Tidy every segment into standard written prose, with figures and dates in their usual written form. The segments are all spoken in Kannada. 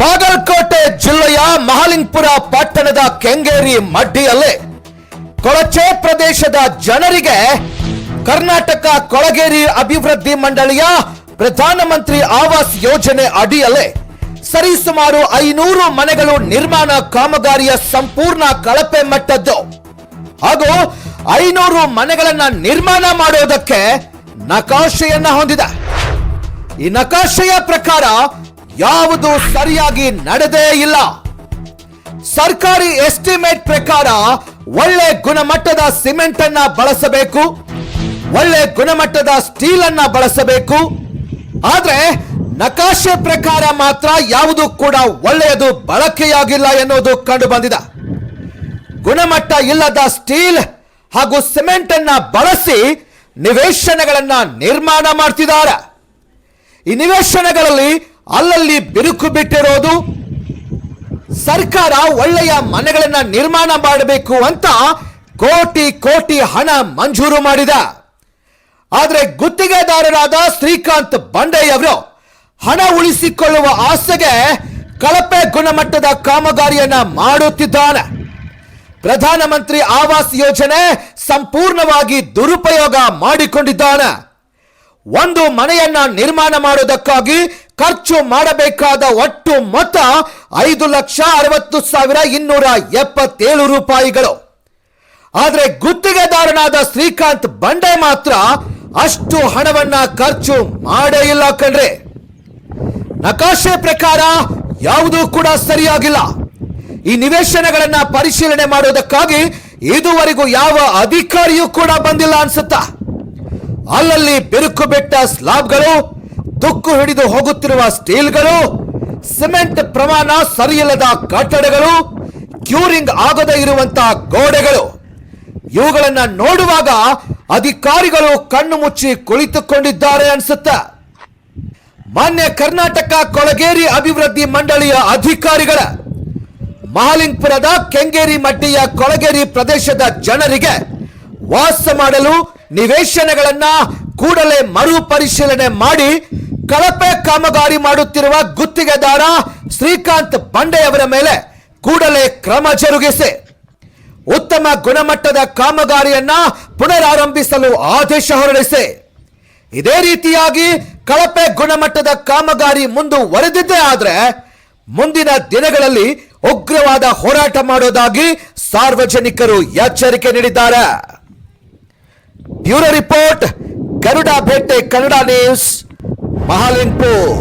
ಬಾಗಲಕೋಟೆ ಜಿಲ್ಲೆಯ ಮಹಾಲಿಂಗಪುರ ಪಟ್ಟಣದ ಕೆಂಗೇರಿ ಮಡ್ಡಿಯಲ್ಲಿ ಕೊಳಚೆ ಪ್ರದೇಶದ ಜನರಿಗೆ ಕರ್ನಾಟಕ ಕೊಳಗೇರಿ ಅಭಿವೃದ್ಧಿ ಮಂಡಳಿಯ ಪ್ರಧಾನಮಂತ್ರಿ ಆವಾಸ್ ಯೋಜನೆ ಅಡಿಯಲ್ಲಿ ಸರಿಸುಮಾರು 500 ಮನೆಗಳು ನಿರ್ಮಾಣ ಕಾಮಗಾರಿಯ ಸಂಪೂರ್ಣ ಕಳಪೆ ಮಟ್ಟದ್ದು ಹಾಗೂ 500 ಮನೆಗಳನ್ನ ನಿರ್ಮಾಣ ಮಾಡೋದಕ್ಕೆ ನಕಾಶೆಯನ್ನ ಹೊಂದಿದೆ. ಈ ನಕಾಶೆಯ ಪ್ರಕಾರ ಯಾವುದು ಸರಿಯಾಗಿ ನಡೆದೇ ಇಲ್ಲ. ಸರ್ಕಾರಿ ಎಸ್ಟಿಮೇಟ್ ಪ್ರಕಾರ ಒಳ್ಳೆ ಗುಣಮಟ್ಟದ ಸಿಮೆಂಟ್ ಅನ್ನ ಬಳಸಬೇಕು, ಒಳ್ಳೆ ಗುಣಮಟ್ಟದ ಸ್ಟೀಲ್ ಅನ್ನ ಬಳಸಬೇಕು. ಆದ್ರೆ ನಕಾಶೆ ಪ್ರಕಾರ ಮಾತ್ರ ಯಾವುದು ಕೂಡ ಒಳ್ಳೆಯದು ಬಳಕೆಯಾಗಿಲ್ಲ ಎನ್ನುವುದು ಕಂಡು ಬಂದಿದೆ. ಗುಣಮಟ್ಟ ಇಲ್ಲದ ಸ್ಟೀಲ್ ಹಾಗೂ ಸಿಮೆಂಟ್ ಅನ್ನ ಬಳಸಿ ನಿವೇಶನಗಳನ್ನ ನಿರ್ಮಾಣ ಮಾಡ್ತಿದ್ದಾರೆ. ಈ ನಿವೇಶನಗಳಲ್ಲಿ ಅಲ್ಲಲ್ಲಿ ಬಿರುಕು ಬಿಟ್ಟಿರೋದು, ಸರ್ಕಾರ ಒಳ್ಳೆಯ ಮನೆಗಳನ್ನ ನಿರ್ಮಾಣ ಮಾಡಬೇಕು ಅಂತ ಕೋಟಿ ಕೋಟಿ ಹಣ ಮಂಜೂರು ಮಾಡಿದ. ಆದರೆ ಗುತ್ತಿಗೆದಾರರಾದ ಶ್ರೀಕಾಂತ್ ಬಂಡೆಯವರು ಹಣ ಉಳಿಸಿಕೊಳ್ಳುವ ಆಸೆಗೆ ಕಳಪೆ ಗುಣಮಟ್ಟದ ಕಾಮಗಾರಿಯನ್ನ ಮಾಡುತ್ತಿದ್ದಾನೆ. ಪ್ರಧಾನಮಂತ್ರಿ ಆವಾಸ್ ಯೋಜನೆ ಸಂಪೂರ್ಣವಾಗಿ ದುರುಪಯೋಗ ಮಾಡಿಕೊಂಡಿದ್ದಾನೆ. ಒಂದು ಮನೆಯನ್ನ ನಿರ್ಮಾಣ ಮಾಡೋದಕ್ಕಾಗಿ ಖರ್ಚು ಮಾಡಬೇಕಾದ ಒಟ್ಟು ಮೊತ್ತ 5,60,277 ರೂಪಾಯಿಗಳು. ಆದರೆ ಗುತ್ತಿಗೆದಾರನಾದ ಶ್ರೀಕಾಂತ್ ಬಂಡೆ ಮಾತ್ರ ಅಷ್ಟು ಹಣವನ್ನ ಖರ್ಚು ಮಾಡೇ ಇಲ್ಲ ಕಣ್ರಿ. ನಕಾಶೆ ಪ್ರಕಾರ ಯಾವುದೂ ಕೂಡ ಸರಿಯಾಗಿಲ್ಲ. ಈ ನಿವೇಶನಗಳನ್ನ ಪರಿಶೀಲನೆ ಮಾಡೋದಕ್ಕಾಗಿ ಇದುವರೆಗೂ ಯಾವ ಅಧಿಕಾರಿಯೂ ಕೂಡ ಬಂದಿಲ್ಲ ಅನ್ಸುತ್ತಾ. ಅಲ್ಲಲ್ಲಿ ಬಿರುಕು ಬಿಟ್ಟ ಸ್ಲಾಬ್ಗಳು, ತುಕ್ಕು ಹಿಡಿದು ಹೋಗುತ್ತಿರುವ ಸ್ಟೀಲ್ಗಳು, ಸಿಮೆಂಟ್ ಪ್ರಮಾಣ ಸರಿಯಿಲ್ಲದ ಕಟ್ಟಡಗಳು, ಕ್ಯೂರಿಂಗ್ ಆಗದೇ ಇರುವಂತಹ ಗೋಡೆಗಳು, ಇವುಗಳನ್ನ ನೋಡುವಾಗ ಅಧಿಕಾರಿಗಳು ಕಣ್ಣು ಮುಚ್ಚಿ ಕುಳಿತುಕೊಂಡಿದ್ದಾರೆ ಅನ್ಸುತ್ತೆ. ಮಾನ್ಯ ಕರ್ನಾಟಕ ಕೊಳಗೇರಿ ಅಭಿವೃದ್ಧಿ ಮಂಡಳಿಯ ಅಧಿಕಾರಿಗಳ ಮಹಾಲಿಂಗಪುರದ ಕೆಂಗೇರಿ ಮಡ್ಡಿಯ ಕೊಳಗೇರಿ ಪ್ರದೇಶದ ಜನರಿಗೆ ವಾಸ ಮಾಡಲು ನಿವೇಶನಗಳನ್ನ ಕೂಡಲೇ ಮರುಪರಿಶೀಲನೆ ಮಾಡಿ ಕಳಪೆ ಕಾಮಗಾರಿ ಮಾಡುತ್ತಿರುವ ಗುತ್ತಿಗೆದಾರ ಶ್ರೀಕಾಂತ್ ಬಂಡೆಯವರ ಮೇಲೆ ಕೂಡಲೇ ಕ್ರಮ ಜರುಗಿಸಿ ಉತ್ತಮ ಗುಣಮಟ್ಟದ ಕಾಮಗಾರಿಯನ್ನ ಪುನರಾರಂಭಿಸಲು ಆದೇಶ ಹೊರಡಿಸಿ. ಇದೇ ರೀತಿಯಾಗಿ ಕಳಪೆ ಗುಣಮಟ್ಟದ ಕಾಮಗಾರಿ ಮುಂದುವರೆದಿದ್ದೇ ಆದ್ರೆ ಮುಂದಿನ ದಿನಗಳಲ್ಲಿ ಉಗ್ರವಾದ ಹೋರಾಟ ಮಾಡೋದಾಗಿ ಸಾರ್ವಜನಿಕರು ಎಚ್ಚರಿಕೆ ನೀಡಿದ್ದಾರೆ. Bureau report, Garuda Bhete Kannada news, Mahalingapur.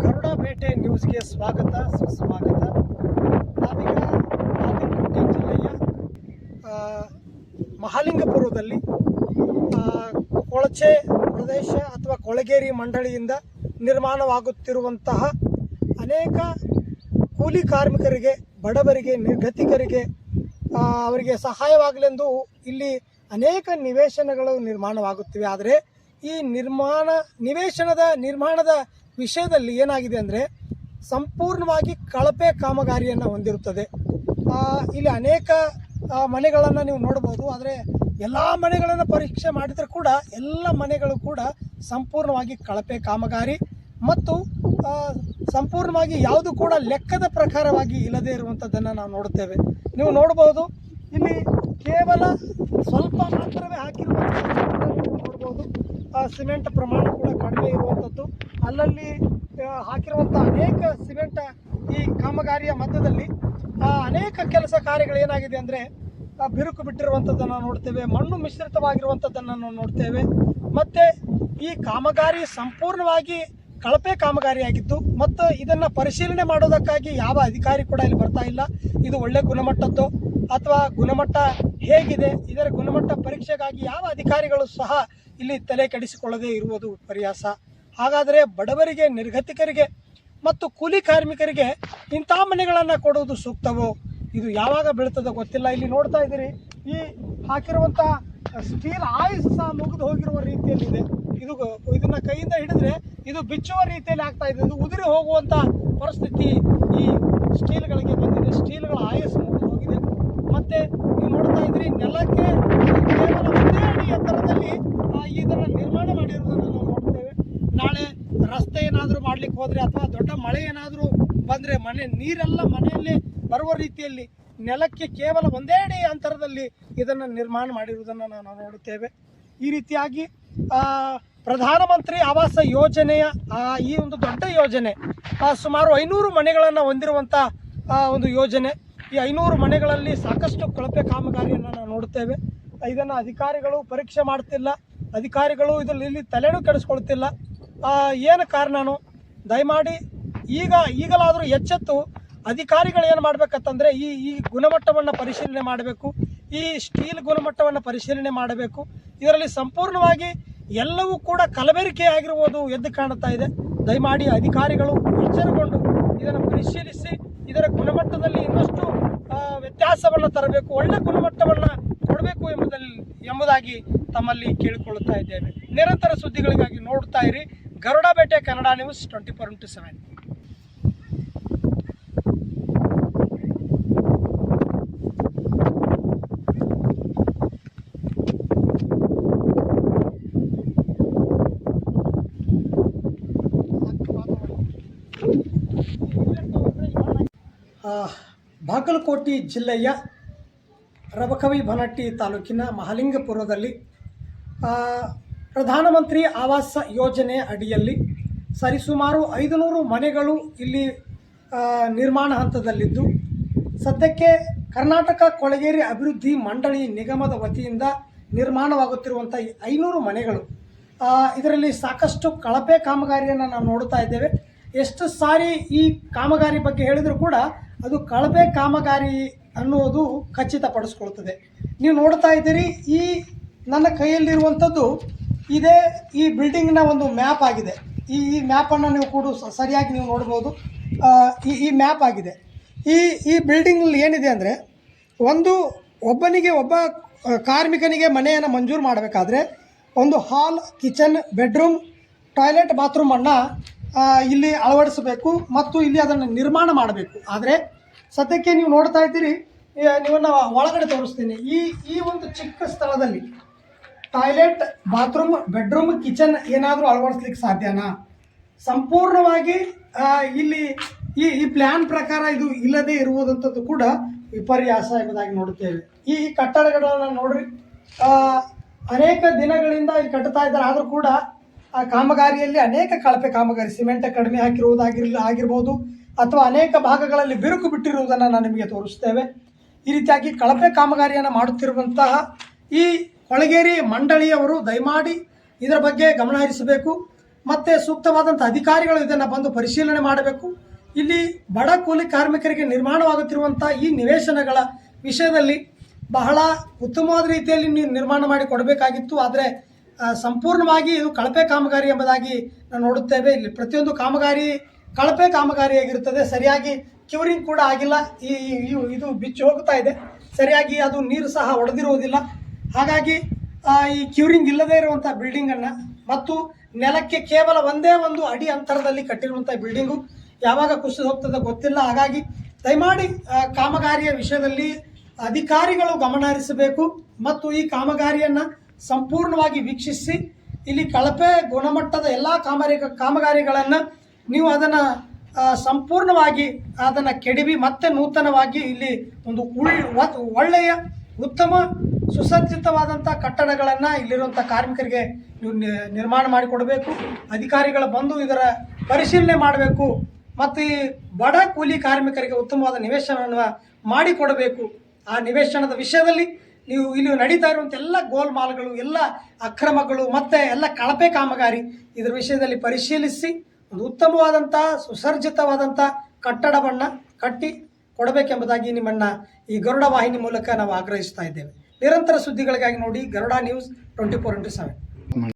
Garuda Bhete ನ್ಯೂಸ್ಗೆ ಸ್ವಾಗತ ಸುಸ್ವಾಗತ. ನಾವೀಗ ಬಾಗಲಕೋಟೆ ಜಿಲ್ಲೆಯ ಮಹಾಲಿಂಗಪುರದಲ್ಲಿ ಕೊಳಚೆ ಪ್ರದೇಶ ಅಥವಾ ಕೊಳಗೇರಿ ಮಂಡಳಿಯಿಂದ ನಿರ್ಮಾಣವಾಗುತ್ತಿರುವಂತಹ ಅನೇಕ ಕೂಲಿ ಕಾರ್ಮಿಕರಿಗೆ, ಬಡವರಿಗೆ, ನಿರ್ಗತಿಕರಿಗೆ ಅವರಿಗೆ ಸಹಾಯವಾಗಲೆಂದು ಇಲ್ಲಿ ಅನೇಕ ನಿವೇಶನಗಳು ನಿರ್ಮಾಣವಾಗುತ್ತಿವೆ. ಆದರೆ ಈ ನಿವೇಶನದ ನಿರ್ಮಾಣದ ವಿಷಯದಲ್ಲಿ ಏನಾಗಿದೆ ಅಂದರೆ ಸಂಪೂರ್ಣವಾಗಿ ಕಳಪೆ ಕಾಮಗಾರಿಯನ್ನು ಹೊಂದಿರುತ್ತದೆ. ಇಲ್ಲಿ ಅನೇಕ ಮನೆಗಳನ್ನು ನೀವು ನೋಡ್ಬೋದು. ಆದರೆ ಎಲ್ಲ ಮನೆಗಳನ್ನು ಪರೀಕ್ಷೆ ಮಾಡಿದರೆ ಕೂಡ ಎಲ್ಲ ಮನೆಗಳು ಕೂಡ ಸಂಪೂರ್ಣವಾಗಿ ಕಳಪೆ ಕಾಮಗಾರಿ ಮತ್ತು ಸಂಪೂರ್ಣವಾಗಿ ಯಾವುದು ಕೂಡ ಲೆಕ್ಕದ ಪ್ರಕಾರವಾಗಿ ಇಲ್ಲದೇ ಇರುವಂಥದ್ದನ್ನು ನಾವು ನೋಡುತ್ತೇವೆ. ನೀವು ನೋಡ್ಬೋದು, ಇಲ್ಲಿ ಕೇವಲ ಸ್ವಲ್ಪ ಮಾತ್ರವೇ ಹಾಕಿರುವಂಥದ್ದು ನೋಡ್ಬೋದು. ಸಿಮೆಂಟ್ ಪ್ರಮಾಣ ಕೂಡ ಕಡಿಮೆ ಇರುವಂಥದ್ದು, ಅಲ್ಲಲ್ಲಿ ಹಾಕಿರುವಂಥ ಅನೇಕ ಸಿಮೆಂಟ್ ಈ ಕಾಮಗಾರಿಯ ಮಧ್ಯದಲ್ಲಿ ಅನೇಕ ಕೆಲಸ ಕಾರ್ಯಗಳೇನಾಗಿದೆ ಅಂದರೆ ಬಿರುಕು ಬಿಟ್ಟಿರುವಂಥದ್ದನ್ನು ನೋಡ್ತೇವೆ, ಮಣ್ಣು ಮಿಶ್ರಿತವಾಗಿರುವಂಥದ್ದನ್ನು ನಾವು ನೋಡ್ತೇವೆ. ಮತ್ತು ಈ ಕಾಮಗಾರಿ ಸಂಪೂರ್ಣವಾಗಿ ಕಳಪೆ ಕಾಮಗಾರಿಯಾಗಿದ್ದು ಮತ್ತು ಇದನ್ನು ಪರಿಶೀಲನೆ ಮಾಡೋದಕ್ಕಾಗಿ ಯಾವ ಅಧಿಕಾರಿ ಕೂಡ ಇಲ್ಲಿ ಬರ್ತಾ ಇಲ್ಲ. ಇದು ಒಳ್ಳೆ ಗುಣಮಟ್ಟದ್ದು ಅಥವಾ ಗುಣಮಟ್ಟ ಹೇಗಿದೆ, ಇದರ ಗುಣಮಟ್ಟ ಪರೀಕ್ಷೆಗಾಗಿ ಯಾವ ಅಧಿಕಾರಿಗಳು ಸಹ ಇಲ್ಲಿ ತಲೆ ಕೆಡಿಸಿಕೊಳ್ಳದೇ ಇರುವುದು ಪರ್ಯಾಸ. ಹಾಗಾದರೆ ಬಡವರಿಗೆ, ನಿರ್ಗತಿಕರಿಗೆ ಮತ್ತು ಕೂಲಿ ಕಾರ್ಮಿಕರಿಗೆ ಇಂಥ ಮನೆಗಳನ್ನು ಕೊಡುವುದು ಸೂಕ್ತವೋ? ಇದು ಯಾವಾಗ ಬೀಳ್ತದೋ ಗೊತ್ತಿಲ್ಲ. ಇಲ್ಲಿ ನೋಡ್ತಾ ಇದ್ದೀರಿ, ಈ ಹಾಕಿರುವಂಥ ಸ್ಟೀಲ್ ಆಯಿಸ್ ಸಹ ಮುಗಿದು ಹೋಗಿರುವ ರೀತಿಯಲ್ಲಿದೆ. ಇದನ್ನ ಕೈಯಿಂದ ಹಿಡಿದ್ರೆ ಇದು ಬಿಚ್ಚುವ ರೀತಿಯಲ್ಲಿ ಆಗ್ತಾ ಇದೆ. ಇದು ಉದುರಿ ಹೋಗುವಂಥ ಪರಿಸ್ಥಿತಿ ಈ ಸ್ಟೀಲ್ಗಳಿಗೆ ಬಂದಿದೆ. ಸ್ಟೀಲ್ಗಳ ಆಯಸ್ಸು ಮುಗಿದು ಹೋಗಿದೆ. ಮತ್ತೆ ನೀವು ನೋಡ್ತಾ ಇದ್ರಿ, ನೆಲಕ್ಕೆ ಕೇವಲ ಒಂದೇ ಅಡಿ ಎತ್ತರದಲ್ಲಿ ಇದನ್ನು ನಿರ್ಮಾಣ ಮಾಡಿರುವುದನ್ನು ನಾವು ನೋಡ್ತೇವೆ. ನಾಳೆ ರಸ್ತೆ ಏನಾದರೂ ಮಾಡ್ಲಿಕ್ಕೆ ಹೋದರೆ ಅಥವಾ ದೊಡ್ಡ ಮಳೆ ಏನಾದರೂ ಬಂದರೆ ನೀರೆಲ್ಲ ಮನೆಯಲ್ಲಿ ಬರುವ ರೀತಿಯಲ್ಲಿ ನೆಲಕ್ಕೆ ಕೇವಲ ಒಂದೇ ಅಡಿ ಅಂತರದಲ್ಲಿ ಇದನ್ನು ನಿರ್ಮಾಣ ಮಾಡಿರುವುದನ್ನು ನಾವು ನೋಡುತ್ತೇವೆ. ಈ ರೀತಿಯಾಗಿ ಪ್ರಧಾನಮಂತ್ರಿ ಆವಾಸ ಯೋಜನೆಯ ಈ ಒಂದು ದೊಡ್ಡ ಯೋಜನೆ ಸುಮಾರು 500 ಮನೆಗಳನ್ನು ಹೊಂದಿರುವಂಥ ಒಂದು ಯೋಜನೆ. ಈ 500 ಮನೆಗಳಲ್ಲಿ ಸಾಕಷ್ಟು ಕಳಪೆ ಕಾಮಗಾರಿಯನ್ನು ನಾವು ನೋಡುತ್ತೇವೆ. ಇದನ್ನು ಅಧಿಕಾರಿಗಳು ಪರೀಕ್ಷೆ ಮಾಡ್ತಿಲ್ಲ, ಅಧಿಕಾರಿಗಳು ಇದರಲ್ಲಿ ತಲೆನೂ ಕೆಡಿಸ್ಕೊಳ್ತಿಲ್ಲ. ಏನು ಕಾರಣನೋ ದಯಮಾಡಿ ಈಗಲಾದರೂ ಎಚ್ಚೆತ್ತು ಅಧಿಕಾರಿಗಳು ಏನು ಮಾಡಬೇಕಂತಂದರೆ ಈ ಗುಣಮಟ್ಟವನ್ನು ಪರಿಶೀಲನೆ ಮಾಡಬೇಕು. ಈ ಸ್ಟೀಲ್ ಗುಣಮಟ್ಟವನ್ನು ಪರಿಶೀಲನೆ ಮಾಡಬೇಕು. ಇದರಲ್ಲಿ ಸಂಪೂರ್ಣವಾಗಿ ಎಲ್ಲವೂ ಕೂಡ ಕಲಬೆರಕೆ ಆಗಿರುವುದು ಎದ್ದು ಕಾಣುತ್ತಾ ಇದೆ. ದಯಮಾಡಿ ಅಧಿಕಾರಿಗಳು ಎಚ್ಚರಗೊಂಡು ಇದನ್ನು ಪರಿಶೀಲಿಸಿ ಇದರ ಗುಣಮಟ್ಟದಲ್ಲಿ ಇನ್ನಷ್ಟು ವ್ಯತ್ಯಾಸವನ್ನು ತರಬೇಕು, ಒಳ್ಳೆ ಗುಣಮಟ್ಟವನ್ನು ಕೊಡಬೇಕು ಎಂಬುದಾಗಿ ತಮ್ಮಲ್ಲಿ ಕೇಳಿಕೊಳ್ಳುತ್ತಾ ಇದ್ದೇವೆ. ನಿರಂತರ ಸುದ್ದಿಗಳಿಗಾಗಿ ನೋಡ್ತಾ ಇರಿ ಗರುಡಬೇಟೆ ಕನ್ನಡ ನ್ಯೂಸ್ 24x7. ಬಾಗಲಕೋಟೆ ಜಿಲ್ಲೆಯ ರಬಕವಿ ಬನಟ್ಟಿ ತಾಲೂಕಿನ ಮಹಾಲಿಂಗಪುರದಲ್ಲಿ ಪ್ರಧಾನಮಂತ್ರಿ ಆವಾಸ ಯೋಜನೆ ಅಡಿಯಲ್ಲಿ ಸರಿಸುಮಾರು 500 ಮನೆಗಳು ಇಲ್ಲಿ ನಿರ್ಮಾಣ ಹಂತದಲ್ಲಿದ್ದು, ಸದ್ಯಕ್ಕೆ ಕರ್ನಾಟಕ ಕೊಳಗೇರಿ ಅಭಿವೃದ್ಧಿ ಮಂಡಳಿ ನಿಗಮದ ವತಿಯಿಂದ ನಿರ್ಮಾಣವಾಗುತ್ತಿರುವಂಥ 500 ಮನೆಗಳು, ಇದರಲ್ಲಿ ಸಾಕಷ್ಟು ಕಳಪೆ ಕಾಮಗಾರಿಯನ್ನು ನಾವು ನೋಡ್ತಾ ಇದ್ದೇವೆ. ಎಷ್ಟು ಸಾರಿ ಈ ಕಾಮಗಾರಿ ಬಗ್ಗೆ ಹೇಳಿದರೂ ಕೂಡ ಅದು ಕಳಪೆ ಕಾಮಗಾರಿ ಅನ್ನುವುದು ಖಚಿತಪಡಿಸ್ಕೊಳ್ತದೆ. ನೀವು ನೋಡ್ತಾ ಇದ್ದೀರಿ, ಈ ನನ್ನ ಕೈಯಲ್ಲಿರುವಂಥದ್ದು ಈ ಬಿಲ್ಡಿಂಗ್ನ ಒಂದು ಮ್ಯಾಪ್ ಆಗಿದೆ. ಈ ಮ್ಯಾಪನ್ನು ನೀವು ಕೂಡ ಸರಿಯಾಗಿ ನೀವು ನೋಡ್ಬೋದು. ಈ ಮ್ಯಾಪ್ ಆಗಿದೆ. ಈ ಬಿಲ್ಡಿಂಗ್ನಲ್ಲಿ ಏನಿದೆ ಅಂದರೆ, ಒಬ್ಬ ಕಾರ್ಮಿಕನಿಗೆ ಮನೆಯನ್ನು ಮಂಜೂರು ಮಾಡಬೇಕಾದ್ರೆ ಒಂದು ಹಾಲ್, ಕಿಚನ್, ಬೆಡ್ರೂಮ್, ಟಾಯ್ಲೆಟ್, ಬಾತ್ರೂಮನ್ನು ಇಲ್ಲಿ ಅಳವಡಿಸಬೇಕು ಮತ್ತು ಇಲ್ಲಿ ಅದನ್ನು ನಿರ್ಮಾಣ ಮಾಡಬೇಕು. ಆದರೆ ಸದ್ಯಕ್ಕೆ ನೀವು ನೋಡ್ತಾ ಇದ್ದೀರಿ, ನೀವನ್ನ ಒಳಗಡೆ ತೋರಿಸ್ತೀನಿ. ಈ ಒಂದು ಚಿಕ್ಕ ಸ್ಥಳದಲ್ಲಿ ಟಾಯ್ಲೆಟ್, ಬಾತ್ರೂಮ್, ಬೆಡ್ರೂಮ್, ಕಿಚನ್ ಏನಾದರೂ ಅಳವಡಿಸ್ಲಿಕ್ಕೆ ಸಾಧ್ಯನಾ? ಸಂಪೂರ್ಣವಾಗಿ ಇಲ್ಲಿ ಈ ಪ್ಲ್ಯಾನ್ ಪ್ರಕಾರ ಇದು ಇಲ್ಲದೇ ಇರುವುದಂಥದ್ದು ಕೂಡ ವಿಪರ್ಯಾಸ ಎಂಬುದಾಗಿ ನೋಡುತ್ತೇವೆ. ಈ ಕಟ್ಟಡಗಳನ್ನು ನೋಡ್ರಿ, ಅನೇಕ ದಿನಗಳಿಂದ ಇಲ್ಲಿ ಕಟ್ಟುತ್ತಾ ಇದ್ದಾರೆ. ಆದರೂ ಕೂಡ ಆ ಕಾಮಗಾರಿಯಲ್ಲಿ ಅನೇಕ ಕಳಪೆ ಕಾಮಗಾರಿ, ಸಿಮೆಂಟ್ ಕಡಿಮೆ ಆಗಿರ್ಬೋದು ಅಥವಾ ಅನೇಕ ಭಾಗಗಳಲ್ಲಿ ಬಿರುಕು ಬಿಟ್ಟಿರುವುದನ್ನು ನಾನು ನಿಮಗೆ ತೋರಿಸ್ತೇವೆ. ಈ ರೀತಿಯಾಗಿ ಕಳಪೆ ಕಾಮಗಾರಿಯನ್ನು ಮಾಡುತ್ತಿರುವಂತಹ ಈ ಕೊಳಗೇರಿ ಮಂಡಳಿಯವರು ದಯಮಾಡಿ ಇದರ ಬಗ್ಗೆ ಗಮನ ಹರಿಸಬೇಕು ಮತ್ತು ಸೂಕ್ತವಾದಂಥ ಅಧಿಕಾರಿಗಳು ಇದನ್ನು ಬಂದು ಪರಿಶೀಲನೆ ಮಾಡಬೇಕು. ಇಲ್ಲಿ ಬಡ ಕೂಲಿ ಕಾರ್ಮಿಕರಿಗೆ ನಿರ್ಮಾಣವಾಗುತ್ತಿರುವಂಥ ಈ ನಿವೇಶನಗಳ ವಿಷಯದಲ್ಲಿ ಬಹಳ ಉತ್ತಮವಾದ ರೀತಿಯಲ್ಲಿ ನಿರ್ಮಾಣ ಮಾಡಿ ಕೊಡಬೇಕಾಗಿತ್ತು. ಆದರೆ ಸಂಪೂರ್ಣವಾಗಿ ಇದು ಕಳಪೆ ಕಾಮಗಾರಿ ಎಂಬುದಾಗಿ ನಾವು ನೋಡುತ್ತೇವೆ. ಇಲ್ಲಿ ಪ್ರತಿಯೊಂದು ಕಾಮಗಾರಿ ಕಳಪೆ ಕಾಮಗಾರಿಯಾಗಿರುತ್ತದೆ. ಸರಿಯಾಗಿ ಕ್ಯೂರಿಂಗ್ ಕೂಡ ಆಗಿಲ್ಲ. ಇದು ಬಿಚ್ಚಿ ಹೋಗ್ತಾ ಇದೆ. ಸರಿಯಾಗಿ ಅದು ನೀರು ಸಹ ಒಡೆದಿರುವುದಿಲ್ಲ. ಹಾಗಾಗಿ ಈ ಕ್ಯೂರಿಂಗ್ ಇಲ್ಲದೇ ಇರುವಂಥ ಬಿಲ್ಡಿಂಗನ್ನು ಮತ್ತು ನೆಲಕ್ಕೆ ಕೇವಲ ಒಂದೇ ಒಂದು ಅಡಿ ಅಂತರದಲ್ಲಿ ಕಟ್ಟಿರುವಂಥ ಬಿಲ್ಡಿಂಗು ಯಾವಾಗ ಕುಸಿದು ಹೋಗ್ತದೆ ಗೊತ್ತಿಲ್ಲ. ಹಾಗಾಗಿ ದಯಮಾಡಿ ಕಾಮಗಾರಿಯ ವಿಷಯದಲ್ಲಿ ಅಧಿಕಾರಿಗಳು ಗಮನ ಹರಿಸಬೇಕು ಮತ್ತು ಈ ಕಾಮಗಾರಿಯನ್ನು ಸಂಪೂರ್ಣವಾಗಿ ವೀಕ್ಷಿಸಿ ಇಲ್ಲಿ ಕಳಪೆ ಗುಣಮಟ್ಟದ ಎಲ್ಲ ಕಾಮಗಾರಿಗಳನ್ನು ನೀವು ಅದನ್ನು ಸಂಪೂರ್ಣವಾಗಿ ಅದನ್ನು ಕೆಡವಿ ಮತ್ತೆ ನೂತನವಾಗಿ ಇಲ್ಲಿ ಒಂದು ಒಳ್ಳೆಯ ಉತ್ತಮ ಸುಸಜ್ಜಿತವಾದಂಥ ಕಟ್ಟಡಗಳನ್ನು ಇಲ್ಲಿರುವಂಥ ಕಾರ್ಮಿಕರಿಗೆ ನೀವು ನಿರ್ಮಾಣ ಮಾಡಿಕೊಡಬೇಕು. ಅಧಿಕಾರಿಗಳು ಬಂದು ಇದರ ಪರಿಶೀಲನೆ ಮಾಡಬೇಕು ಮತ್ತು ಈ ಬಡ ಕೂಲಿ ಕಾರ್ಮಿಕರಿಗೆ ಉತ್ತಮವಾದ ನಿವೇಶನವನ್ನು ಮಾಡಿಕೊಡಬೇಕು. ಆ ನಿವೇಶನದ ವಿಷಯದಲ್ಲಿ ನೀವು ಇಲ್ಲಿ ನಡೀತಾ ಇರುವಂಥ ಎಲ್ಲ ಗೋಲ್ಮಾಲ್ಗಳು, ಎಲ್ಲ ಅಕ್ರಮಗಳು ಮತ್ತು ಎಲ್ಲ ಕಳಪೆ ಕಾಮಗಾರಿ ಇದರ ವಿಷಯದಲ್ಲಿ ಪರಿಶೀಲಿಸಿ ಒಂದು ಉತ್ತಮವಾದಂಥ ಸುಸರ್ಜಿತವಾದಂಥ ಕಟ್ಟಡವನ್ನು ಕಟ್ಟಿ ಕೊಡಬೇಕೆಂಬುದಾಗಿ ನಿಮ್ಮನ್ನು ಈ ಗರುಡ ವಾಹಿನಿ ಮೂಲಕ ನಾವು ಆಗ್ರಹಿಸ್ತಾ ಇದ್ದೇವೆ. ನಿರಂತರ ಸುದ್ದಿಗಳಿಗಾಗಿ ನೋಡಿ ಗರುಡ ನ್ಯೂಸ್ 24x7.